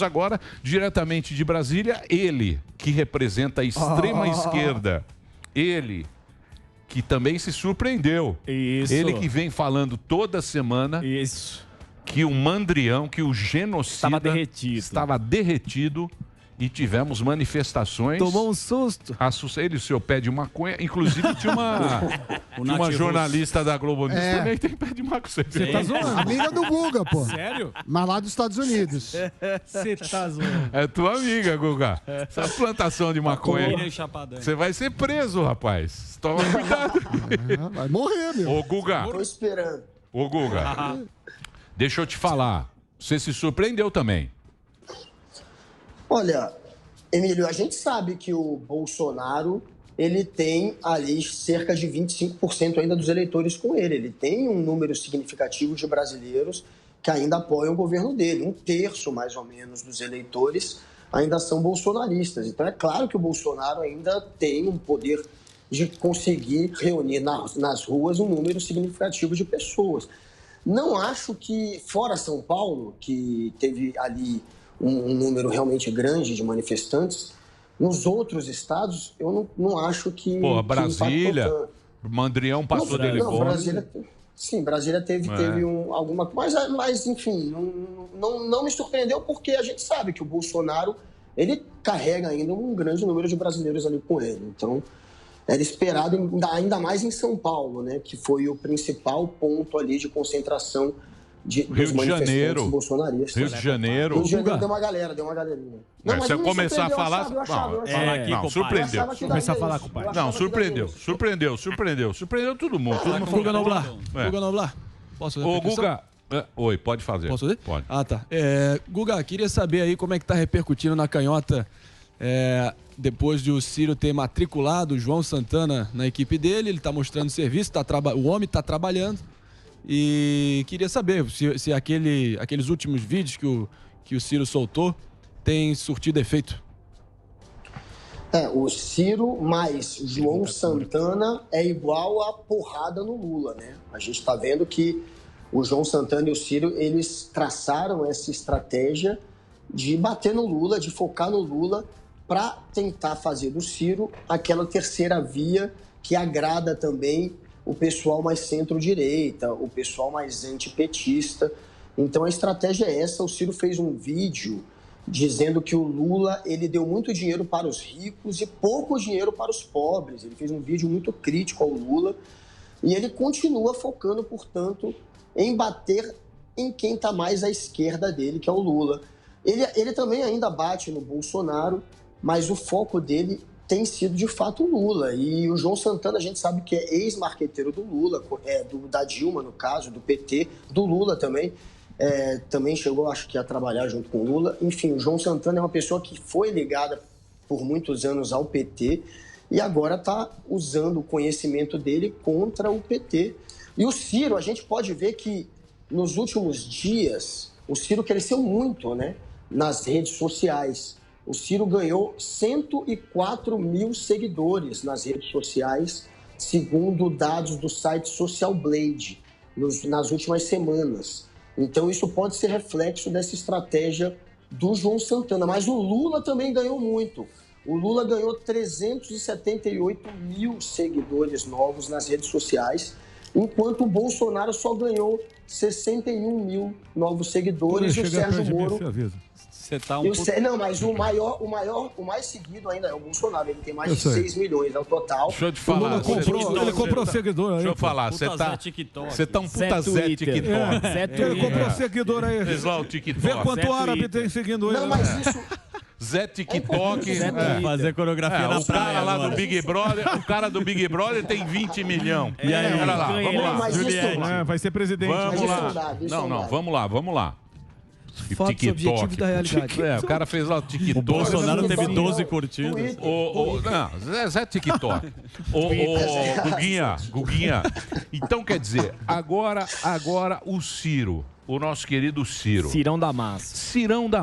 Agora, diretamente de Brasília, ele, que representa a extrema esquerda, ele, que também se surpreendeu. Isso. Ele que vem falando toda semana que o Mandrião, que o genocida estava derretido e tivemos manifestações. Tomou um susto. Ele e o seu pé de maconha. Inclusive, tinha uma jornalista da Globo News também que tem pé de maconha. Você tá zoando? Amiga do Guga, pô. Sério? Mas lá dos Estados Unidos. Você tá zoando. É tua amiga, Guga. Essa plantação de maconha. Você vai ser preso, rapaz. Toma cuidado. Vai morrer, meu. Ô, Guga. Tô esperando. Ô, Guga. Deixa eu te falar. Você se surpreendeu também. Olha, Emílio, a gente sabe que o Bolsonaro, ele tem ali cerca de 25% ainda dos eleitores com ele. Ele tem um número significativo de brasileiros que ainda apoiam o governo dele. 1/3, mais ou menos, dos eleitores ainda são bolsonaristas. Então é claro que o Bolsonaro ainda tem um poder de conseguir reunir nas ruas um número significativo de pessoas. Não acho que, fora São Paulo, que teve ali um número realmente grande de manifestantes, nos outros estados, eu não acho que... Pô, Brasília, Mandrião passou dele fora. Brasília, sim, Brasília teve alguma... Mas enfim, não me surpreendeu porque a gente sabe que o Bolsonaro, ele carrega ainda um grande número de brasileiros ali com ele. Então, era esperado ainda mais em São Paulo, né, que foi o principal ponto ali de concentração dos manifestantes bolsonaristas. Rio de Janeiro. Rio de Janeiro deu uma galerinha. Não, se eu começar a falar... Não, surpreendeu. Começar a falar com o pai. Não, surpreendeu todo mundo. Guga Noblar. Posso fazer Ô, Guga... Oi, pode fazer. Posso fazer? Pode. Ah, tá. Guga, queria saber aí como é que tá repercutindo na canhota depois de o Ciro ter matriculado o João Santana na equipe dele. Ele tá mostrando serviço, o homem tá trabalhando. E queria saber se aqueles últimos vídeos que o Ciro soltou têm surtido efeito. O Ciro mais João Santana é igual a porrada no Lula, né? A gente está vendo que o João Santana e o Ciro, eles traçaram essa estratégia de bater no Lula, de focar no Lula, para tentar fazer do Ciro aquela terceira via que agrada também o pessoal mais centro-direita, o pessoal mais antipetista. Então a estratégia é essa. O Ciro fez um vídeo dizendo que o Lula, ele deu muito dinheiro para os ricos e pouco dinheiro para os pobres. Ele fez um vídeo muito crítico ao Lula e ele continua focando, portanto, em bater em quem está mais à esquerda dele, que é o Lula. Ele também ainda bate no Bolsonaro, mas o foco dele tem sido, de fato, o Lula. E o João Santana, a gente sabe que é ex-marqueteiro do Lula, da Dilma, no caso, do PT, do Lula também. Também chegou, acho que, a trabalhar junto com o Lula. Enfim, o João Santana é uma pessoa que foi ligada por muitos anos ao PT e agora está usando o conhecimento dele contra o PT. E o Ciro, a gente pode ver que, nos últimos dias, o Ciro cresceu muito, né, nas redes sociais. O Ciro ganhou 104 mil seguidores nas redes sociais, segundo dados do site Social Blade, nas últimas semanas. Então, isso pode ser reflexo dessa estratégia do João Santana. Mas o Lula também ganhou muito. O Lula ganhou 378 mil seguidores novos nas redes sociais, enquanto o Bolsonaro só ganhou 61 mil novos seguidores e o Sérgio Moro... Você tá Não, mas o mais seguido ainda é o Bolsonaro. Ele tem mais de 6 milhões ao total. Deixa eu te falar. Ele comprou seguidor aí. Deixa eu falar. Você tá um puta Zé TikTok. Ele comprou seguidor aí. Fez lá o TikTok. Vê quanto árabe tem seguindo ele. Não, mas isso... Zé TikTok. Fazer coreografia na o cara lá agora. do Big Brother, o cara do Big Brother tem 20 milhões. E aí, olha lá, vamos lá. Mas isso... Vai ser presidente. Vamos lá. Não, vamos lá. Fotos objetivos da realidade. O cara fez lá o TikTok. O Bolsonaro teve 12 curtidas. Não, Zé TikTok. Guguinha. Então, quer dizer, agora o Ciro, o nosso querido Ciro. Cirão da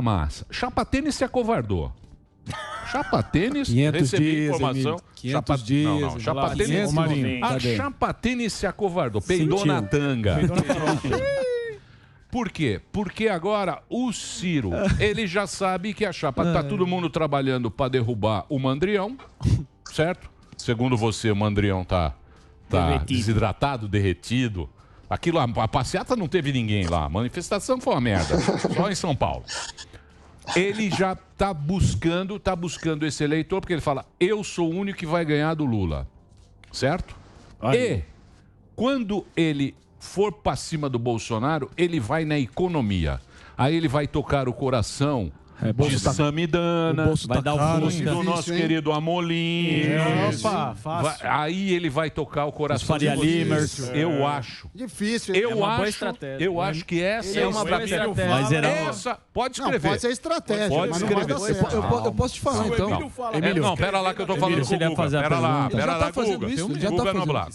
Massa. Chapa Tênis se acovardou. Chapa Tênis, 500 recebi dias, informação. 500 dias. Não, Chapa Tênis. A Chapa Tênis se acovardou. Peidou na tanga. Por quê? Porque agora o Ciro, ele já sabe que a chapa tá todo mundo trabalhando para derrubar o Mandrião, certo? Segundo você, o Mandrião tá desidratado, derretido. Aquilo, a passeata não teve ninguém lá. A manifestação foi uma merda. Só em São Paulo. Ele já tá buscando esse eleitor, porque ele fala, eu sou o único que vai ganhar do Lula. Certo? E quando ele for para cima do Bolsonaro, ele vai na economia. Aí ele vai tocar o coração de Samidana, vai dar o fundo do nosso querido Amolim. Opa, fácil. Aí ele vai tocar o coração Faria de Limers. Eu acho. Difícil. Eu acho que essa é uma boa estratégia. Mas essa pode escrever. Pode ser estratégia. Pode mas escrever. Não vai dar certo. Eu posso te falar, então. Emílio, não, pera lá que eu tô falando com o Guga. Pera lá,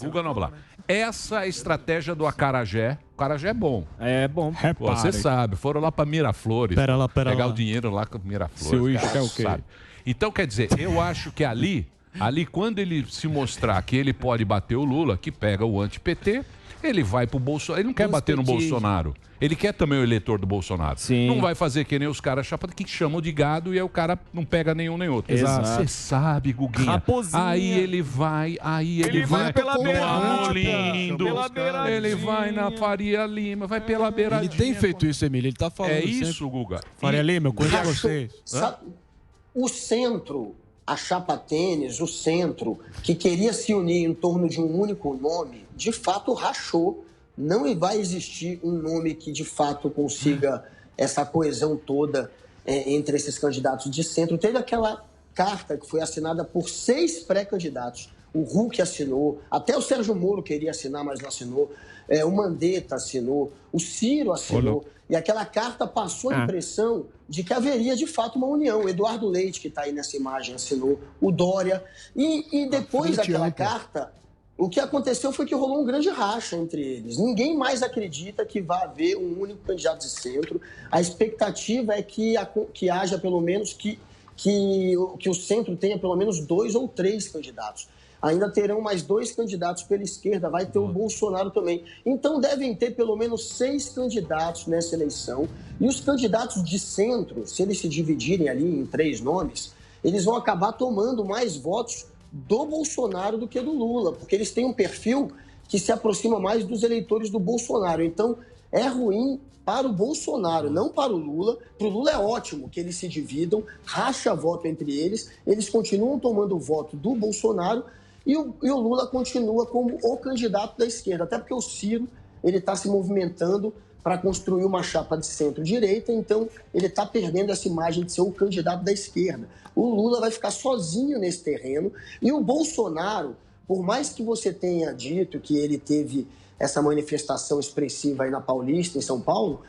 Guga Noblar. Essa é a estratégia do acarajé. O acarajé é bom. É bom. Pô, você sabe, foram lá para Miraflores. Pegar o dinheiro lá com Miraflores. Sabe? Então, quer dizer, eu acho que ali, quando ele se mostrar que ele pode bater o Lula, que pega o anti-PT, ele vai pro Bolsonaro. Ele não quer bater no Bolsonaro. Ele quer também o eleitor do Bolsonaro. Sim. Não vai fazer que nem os caras chapados que chamam de gado e aí o cara não pega nenhum nem outro. Exato. Você sabe, Guguinha. Raposinha. Aí ele vai pela beiradinha. Lindo. Ele vai na Faria Lima, vai pela beiradinha. Ele tem feito isso, Emílio. Ele tá falando isso, Guga. Faria Lima, eu conheço vocês. O centro, a chapa tênis, o centro, que queria se unir em torno de um único nome, de fato rachou. Não vai existir um nome que de fato consiga essa coesão toda entre esses candidatos de centro. Teve aquela carta que foi assinada por 6 pré-candidatos. O Huck assinou, até o Sérgio Moro queria assinar, mas não assinou. O Mandetta assinou, o Ciro assinou. E aquela carta passou a impressão de que haveria, de fato, uma união. O Eduardo Leite, que está aí nessa imagem, assinou. O Dória. E depois daquela carta, o que aconteceu foi que rolou um grande racha entre eles. Ninguém mais acredita que vai haver um único candidato de centro. A expectativa é que haja, pelo menos, que o centro tenha pelo menos 2 ou 3 candidatos. Ainda terão mais 2 candidatos pela esquerda, vai ter o Bolsonaro também. Então devem ter pelo menos 6 candidatos nessa eleição. E os candidatos de centro, se eles se dividirem ali em 3 nomes, eles vão acabar tomando mais votos do Bolsonaro do que do Lula, porque eles têm um perfil que se aproxima mais dos eleitores do Bolsonaro. Então é ruim para o Bolsonaro, não para o Lula. Para o Lula é ótimo que eles se dividam, racha voto entre eles, eles continuam tomando o voto do Bolsonaro e o Lula continua como o candidato da esquerda, até porque o Ciro está se movimentando para construir uma chapa de centro-direita, então ele está perdendo essa imagem de ser o candidato da esquerda. O Lula vai ficar sozinho nesse terreno e o Bolsonaro, por mais que você tenha dito que ele teve essa manifestação expressiva aí na Paulista, em São Paulo,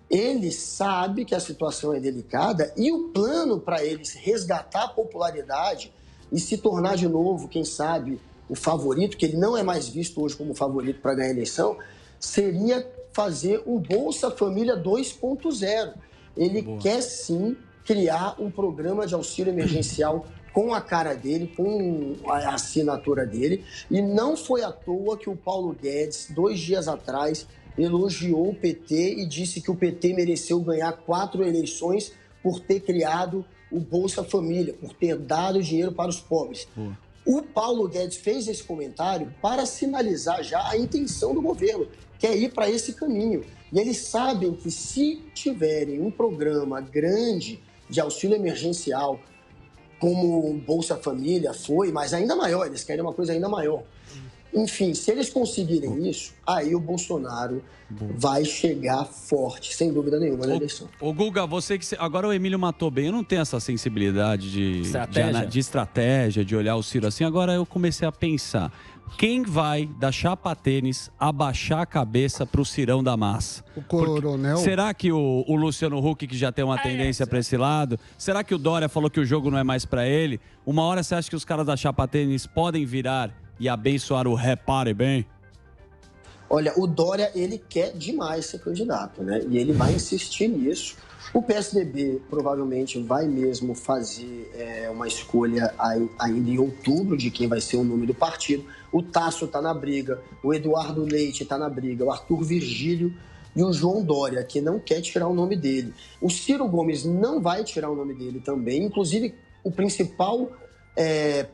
ele sabe que a situação é delicada e o plano para ele resgatar a popularidade e se tornar de novo, quem sabe, o favorito, que ele não é mais visto hoje como favorito para ganhar a eleição, seria fazer um Bolsa Família 2.0. Ele quer sim criar um programa de auxílio emergencial com a cara dele, com a assinatura dele. E não foi à toa que o Paulo Guedes, 2 dias atrás, elogiou o PT e disse que o PT mereceu ganhar 4 eleições por ter criado o Bolsa Família, por ter dado dinheiro para os pobres. O Paulo Guedes fez esse comentário para sinalizar já a intenção do governo, que é ir para esse caminho. E eles sabem que se tiverem um programa grande de auxílio emergencial, como o Bolsa Família foi, mas ainda maior, eles querem uma coisa ainda maior. Enfim, se eles conseguirem isso, aí o Bolsonaro vai chegar forte, sem dúvida nenhuma, na eleição. Ô Guga, você que... Agora o Emílio matou bem, eu não tenho essa sensibilidade de estratégia, de olhar o Ciro assim. Agora eu comecei a pensar, quem vai da chapa tênis abaixar a cabeça pro Cirão da Massa? O coronel? Será que o Luciano Huck, que já tem uma tendência para esse lado, será que o Dória falou que o jogo não é mais para ele? Uma hora você acha que os caras da chapa tênis podem virar e abençoar o repare bem? Olha, o Dória, ele quer demais ser candidato, né? E ele vai insistir nisso. O PSDB provavelmente vai mesmo fazer uma escolha ainda em outubro de quem vai ser o nome do partido. O Tasso está na briga, o Eduardo Leite está na briga, o Arthur Virgílio e o João Dória, que não quer tirar o nome dele. O Ciro Gomes não vai tirar o nome dele também. Inclusive, o principal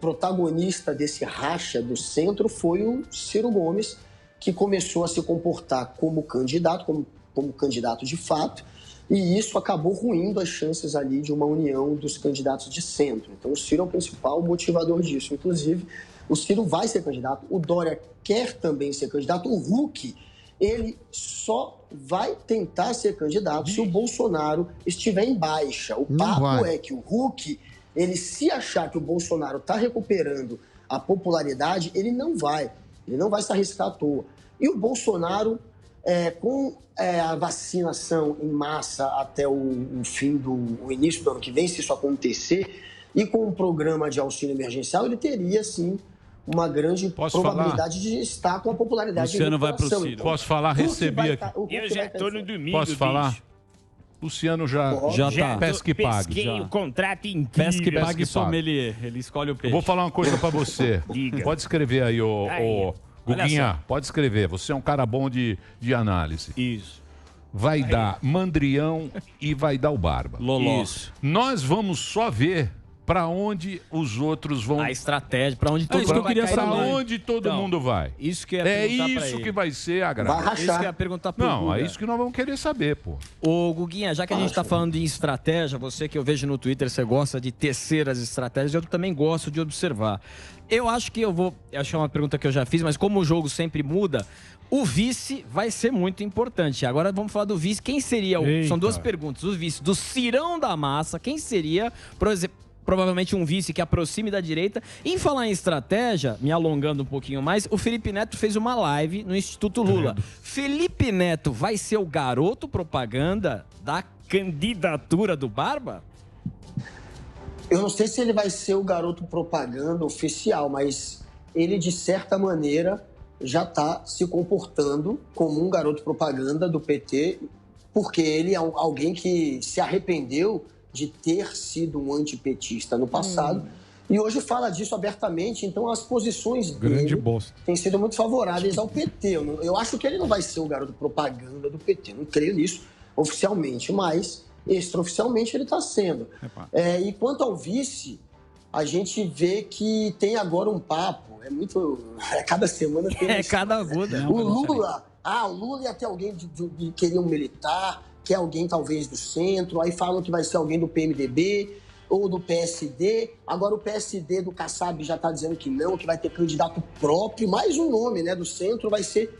protagonista desse racha do centro foi o Ciro Gomes, que começou a se comportar como candidato, como candidato de fato, e isso acabou ruindo as chances ali de uma união dos candidatos de centro. Então, o Ciro é o principal motivador disso. Inclusive, o Ciro vai ser candidato, o Dória quer também ser candidato, o Huck, ele só vai tentar ser candidato se o Bolsonaro estiver em baixa. O papo é que o Huck, ele se achar que o Bolsonaro está recuperando a popularidade, ele não vai se arriscar à toa. E o Bolsonaro, com a vacinação em massa até o início do ano que vem, se isso acontecer, e com o programa de auxílio emergencial, ele teria, sim, uma grande probabilidade de estar com a popularidade. Luciano vai pro Ciro. Posso falar? Recebi aqui. Eu já estou no domingo. Posso falar? Luciano já tá. Peço que pague. Pesquei o contrato inteiro. Peço que pague sommelier. Ele escolhe o peixe. Vou falar uma coisa pra você. Diga. Pode escrever aí, ô Guguinha. Pode escrever. Você é um cara bom de análise. Isso. Vai dar Mandrião e vai dar o Barba. Loló. Isso. Nós vamos só ver para onde os outros vão. A estratégia, para onde todo mundo vai. Para onde todo mundo vai. Isso que é isso que vai ser a graça. Vai rachar. Isso que eu ia perguntar pro Não, Guga. é isso que nós vamos querer saber, pô. Ô, Guguinha, já que a gente tá falando de estratégia, você que eu vejo no Twitter, você gosta de tecer as estratégias, eu também gosto de observar. Eu acho que acho que é uma pergunta que eu já fiz, mas como o jogo sempre muda, o vice vai ser muito importante. Agora vamos falar do vice. Quem seria São duas perguntas. O vice do Cirão da Massa, quem seria, por exemplo, provavelmente um vice que aproxime da direita. Em falar em estratégia, me alongando um pouquinho mais, o Felipe Neto fez uma live no Instituto Lula. Felipe Neto vai ser o garoto propaganda da candidatura do Barba? Eu não sei se ele vai ser o garoto propaganda oficial, mas ele, de certa maneira, já está se comportando como um garoto propaganda do PT, porque ele é alguém que se arrependeu de ter sido um antipetista no passado e hoje fala disso abertamente. Então, as posições dele têm sido muito favoráveis ao PT. Eu acho que ele não vai ser o garoto propaganda do PT, não creio nisso oficialmente, mas extraoficialmente ele está sendo. E quanto ao vice, a gente vê que tem agora um papo, cada semana tem cada muda. O Lula ia ter alguém de querer um militar, que é alguém talvez do centro, aí falam que vai ser alguém do PMDB ou do PSD. Agora o PSD do Kassab já está dizendo que não, que vai ter candidato próprio. Mais um nome, né, do centro vai ser,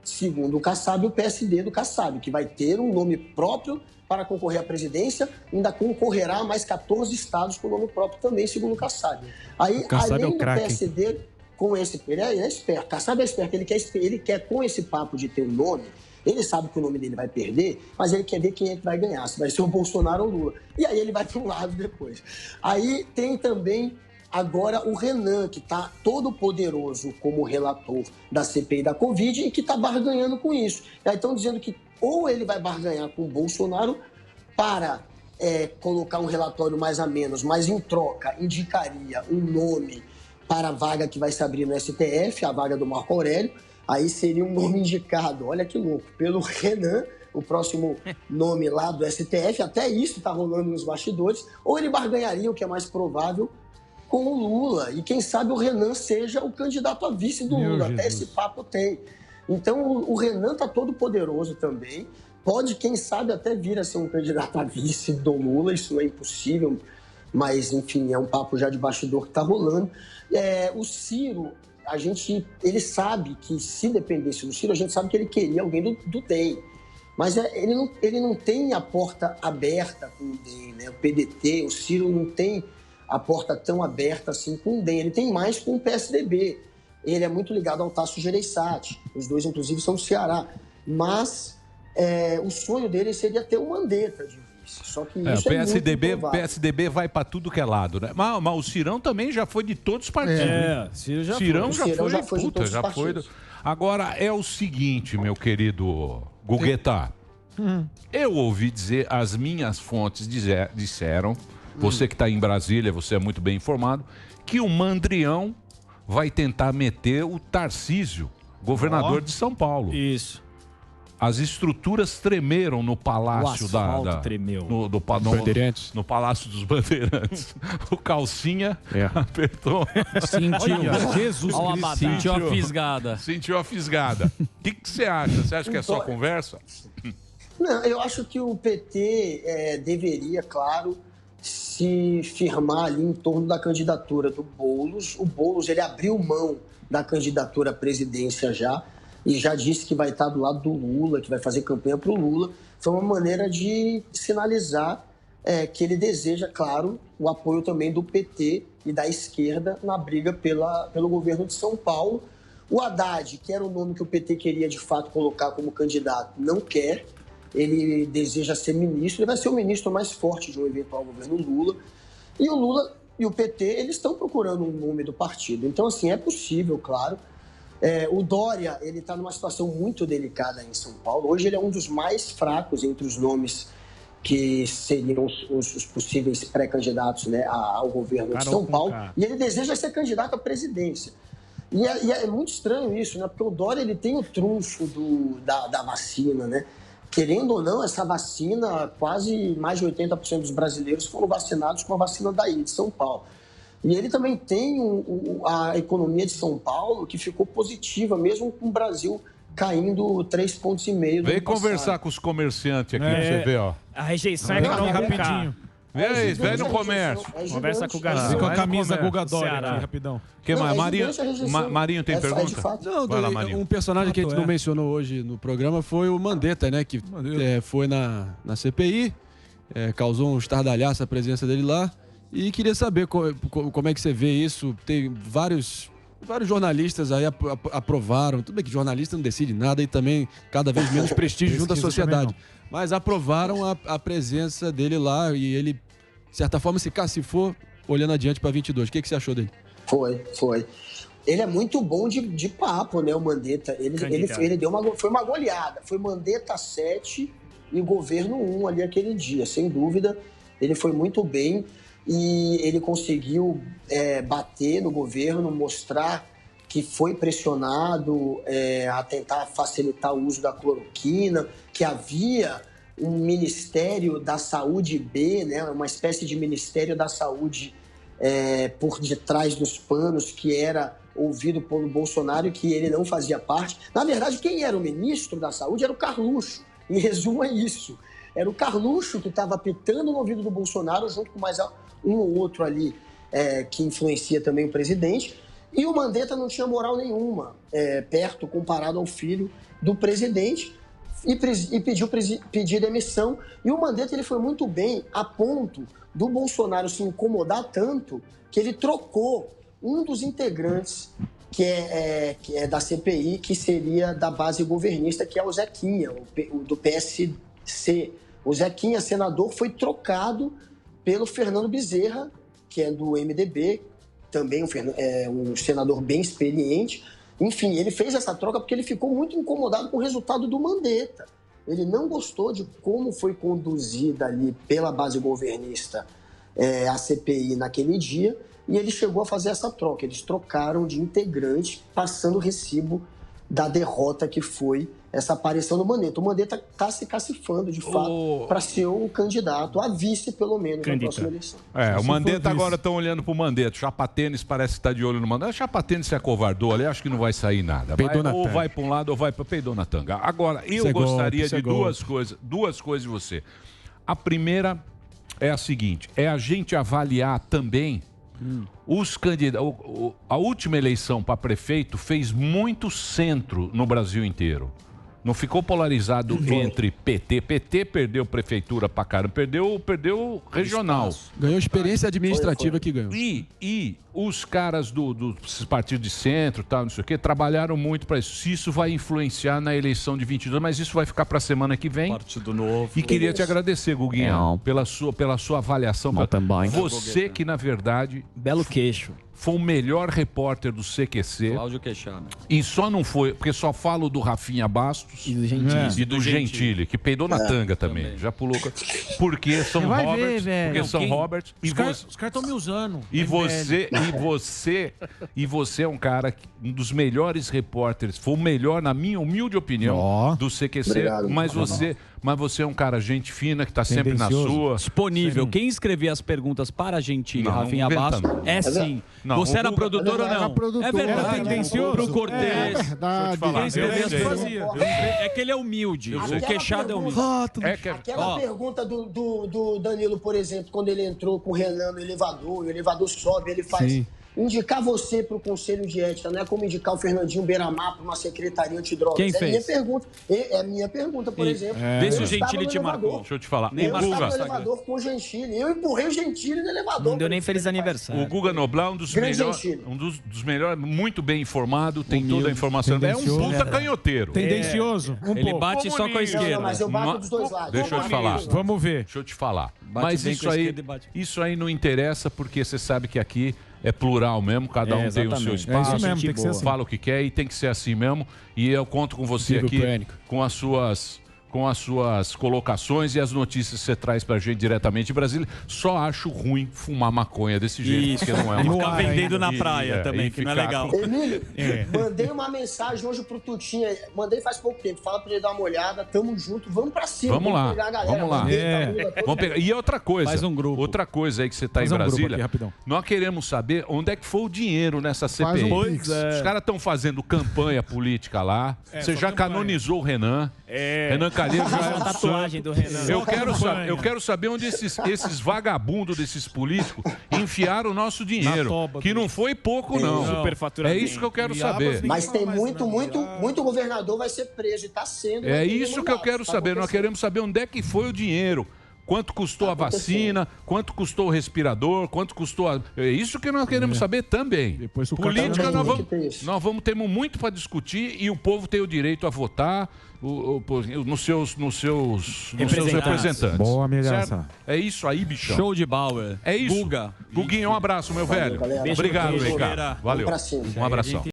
segundo o Kassab, o PSD do Kassab, que vai ter um nome próprio para concorrer à presidência, ainda concorrerá a mais 14 estados com nome próprio também, segundo o Kassab. Aí, além do PSD, com esse... Ele é esperto, Kassab é esperto, ele quer com esse papo de ter um nome. Ele sabe que o nome dele vai perder, mas ele quer ver quem é que vai ganhar, se vai ser o Bolsonaro ou o Lula. E aí ele vai para um lado depois. Aí tem também agora o Renan, que está todo poderoso como relator da CPI da Covid e que está barganhando com isso. Aí estão dizendo que ou ele vai barganhar com o Bolsonaro para colocar um relatório mais a menos, mas em troca indicaria um nome para a vaga que vai se abrir no STF, a vaga do Marco Aurélio. Aí seria um nome indicado, olha que louco, pelo Renan, o próximo nome lá do STF, até isso está rolando nos bastidores, ou ele barganharia, o que é mais provável, com o Lula. E quem sabe o Renan seja o candidato a vice do Lula, até esse papo tem. Então o Renan está todo poderoso também, pode, quem sabe, até vir a ser um candidato a vice do Lula, isso não é impossível, mas enfim, é um papo já de bastidor que está rolando. O Ciro... ele sabe que se dependesse do Ciro, a gente sabe que ele queria alguém do DEM. Mas ele não tem a porta aberta com o DEM, né? O PDT, o Ciro não tem a porta tão aberta assim com o DEM. Ele tem mais com o PSDB. Ele é muito ligado ao Tasso Gereissati. Os dois, inclusive, são do Ceará. Mas o sonho dele seria ter o Mandetta de vice. Só que isso o PSDB vai para tudo que é lado, né? Mas o Cirão também já foi de todos os partidos. Cirão já foi de todos os partidos. Agora é o seguinte, meu querido Guguetá. Eu ouvi dizer, as minhas fontes disseram, você que está em Brasília, você é muito bem informado, que o Mandrião vai tentar meter o Tarcísio, governador de São Paulo. Isso. as estruturas tremeram no palácio O asfalto tremeu. No Palácio dos Bandeirantes. O Calcinha apertou. Sentiu. Jesus Cristo. Sentiu a fisgada. Sentiu a fisgada. O que você acha? Você acha que é só conversa? Não, eu acho que o PT deveria, claro, se firmar ali em torno da candidatura do Boulos. O Boulos, ele abriu mão da candidatura à presidência já, e já disse que vai estar do lado do Lula, que vai fazer campanha para o Lula. Foi uma maneira de sinalizar que ele deseja, claro, o apoio também do PT e da esquerda na briga pelo governo de São Paulo. O Haddad, que era o nome que o PT queria de fato colocar como candidato, não quer. Ele deseja ser ministro, ele vai ser o ministro mais forte de um eventual governo Lula. E o Lula e o PT, eles estão procurando um nome do partido. Então, assim, é possível, claro. O Dória, ele está numa situação muito delicada em São Paulo. Hoje ele é um dos mais fracos entre os nomes que seriam os possíveis pré-candidatos, né, ao governo de São Paulo. E ele deseja ser candidato à presidência. E é muito estranho isso, né? Porque o Dória, ele tem o trunfo da vacina, né? Querendo ou não, essa vacina, quase mais de 80% dos brasileiros foram vacinados com a vacina daí, de São Paulo. E ele também tem a economia de São Paulo, que ficou positiva, mesmo com o Brasil caindo 3,5 pontos. Vem conversar com os comerciantes aqui, pra você ver, ó. A rejeição é rapidinho. Vem no comércio. Conversa com o Garcia. Vem com a camisa Guga Dória aqui, rapidão. Que mais? Marinho tem pergunta? Não, vai lá, Marinho. Um personagem que a gente não mencionou hoje no programa foi o Mandetta, né? Que foi na CPI, causou um estardalhaço a presença dele lá. E queria saber como é que você vê isso. Tem vários jornalistas aí aprovaram. Tudo bem que jornalista não decide nada e também cada vez menos prestígio junto à sociedade. Mas aprovaram a presença dele lá e ele, de certa forma, se cacifou olhando adiante para 22. O que você achou dele? Foi. Ele é muito bom de papo, né, o Mandetta. Ele foi uma goleada. Foi Mandetta 7 e governo 1 ali aquele dia, sem dúvida. Ele foi muito bem e ele conseguiu bater no governo, mostrar que foi pressionado a tentar facilitar o uso da cloroquina, que havia um Ministério da Saúde B, né, uma espécie de Ministério da Saúde por detrás dos panos, que era ouvido pelo Bolsonaro e que ele não fazia parte. Na verdade, quem era o ministro da Saúde era o Carluxo. Em resumo, é isso. Era o Carluxo que estava apitando no ouvido do Bolsonaro, junto com mais um ou outro ali que influencia também o presidente. E o Mandetta não tinha moral nenhuma perto, comparado ao filho do presidente, e pediu demissão. E o Mandetta, ele foi muito bem a ponto do Bolsonaro se incomodar tanto que ele trocou um dos integrantes que é da CPI, que seria da base governista, que é o Zequinha, do PSC. O Zequinha, senador, foi trocado pelo Fernando Bezerra, que é do MDB, também um senador bem experiente. Enfim, ele fez essa troca porque ele ficou muito incomodado com o resultado do Mandetta. Ele não gostou de como foi conduzida ali pela base governista a CPI naquele dia, e ele chegou a fazer essa troca. Eles trocaram de integrante, passando o recibo da derrota que foi essa aparição do Mandetta. O Mandetta está se cacifando, de fato, para ser o candidato a vice, pelo menos, na próxima eleição. O Mandetta agora estão olhando para o Mandetta. Chapa Tênis parece que está de olho no Mandetta. Chapa Tênis se acovardou ali, acho que não vai sair nada. Ou vai para um lado ou vai para peidou na tanga. Agora, eu gostaria de duas coisas de você. A primeira é a seguinte, é a gente avaliar também os candidatos. A última eleição para prefeito fez muito centro no Brasil inteiro. Não ficou polarizado entre PT. PT perdeu prefeitura pra caramba, perdeu regional. Ganhou experiência administrativa que ganhou. E os caras dos partidos de centro, tal, não sei o quê, trabalharam muito para isso. Se isso vai influenciar na eleição de 22, mas isso vai ficar para a semana que vem. Partido Novo. E queria te agradecer, Guguinha, pela sua avaliação. Você que, na verdade... Belo queixo. foi o melhor repórter do CQC. Cláudio Queixada. E só não foi, porque só falo do Rafinha Bastos e do Gentili, e do Gentili, que peidou na tanga também. Já pulou. Porque são Você vai ver, Robert, velho. porque Não, são quem? Robert. Os caras estão me usando. E MBL. você é um cara, um dos melhores repórteres, foi o melhor, na minha humilde opinião, do CQC. Obrigado. Mas você é um cara gente fina, que está sempre na sua. Disponível. Quem escrevia as perguntas para a Gentili, Não, Rafinha não inventa, Bastos, não. é sim. Não, Você o era Guga- produtor ou não? Era produtor. É verdade. Era tendencioso. Pro Cortez. É verdade. Quem escrevia as Eu sei. fazia. É que ele é humilde. O Queixada é humilde. Aquela pergunta do Danilo, por exemplo, quando ele entrou com o Renan no elevador, e o elevador sobe, ele faz... Sim. Indicar você para o Conselho de Ética não é como indicar o Fernandinho Beiramar para uma secretaria antidrogas. Quem é fez? minha pergunta. É minha pergunta, por exemplo. Vê se o Eu estava Gentili no te elevador. marcou. Deixa eu te falar. Eu O estava Guga, no elevador com o Gentili. Eu empurrei o Gentili no elevador. Não deu nem feliz aniversário. o Guga Noblar é um dos Grande melhores, Gentili. dos melhores, muito bem informado, tem toda a informação. É um puta canhoteiro. Tendencioso. Um Ele pouco. bate só com a Não, esquerda. mas eu bato dos dois lados. Deixa eu te falar. Vamos ver. Deixa eu te falar. Bate Mas bem isso com a aí, esquerda e bate. isso aí não interessa, porque você sabe que aqui é plural mesmo, cada um tem o seu exatamente. espaço. É isso mesmo, tem que ser assim. Fala o que quer e tem que ser assim mesmo. E eu conto com você Viva o aqui Pânico. com as suas colocações e as notícias que você traz pra gente diretamente de Brasília. Só acho ruim fumar maconha desse jeito, Isso. porque não é E uma ficar vendendo na E- praia é, também, e que não é ficar legal. com- Emílio, mandei uma mensagem hoje pro Tutinha. Mandei faz pouco tempo. Fala pra ele dar uma olhada. Tamo junto. Vamos pra cima. Vamos lá, pegar a galera. vamos lá. Mandei, É. tá, Lula, todo Vamos pegar. E outra coisa, Faz um grupo. outra coisa aí que você tá Faz em um grupo Brasília, aqui, rapidão. nós queremos saber onde é que foi o dinheiro nessa CPI. um Pois pix. é. Os caras estão fazendo campanha política lá. Você só já campanha. canonizou o Renan. Renan Calheiros já é um Tatuagem do Renan. Eu quero saber onde esses vagabundos desses políticos enfiaram o nosso dinheiro. toba Que não foi pouco, não. Superfaturamento. É isso que eu quero E saber. abas Mas tem muito governador vai ser preso e tá sendo. vai É ter isso que eu mandato, quero tá saber. Nós acontecendo. queremos saber onde é que foi o dinheiro. Quanto custou a vacina, quanto custou o respirador, quanto custou a... É isso que nós queremos saber também. Depois o Política cara- nós Tem que ter isso. vamos ter muito para discutir e o povo tem o direito a votar nos seus representantes. Boa, amigaça. Certo? É isso aí, bichão. Show de Bauer. É isso. Guga. Guguinho, um abraço, meu velho. galera. Obrigado, Beijo, Ricardo. Gugueira. Valeu. Vamos pra cima. Um abração.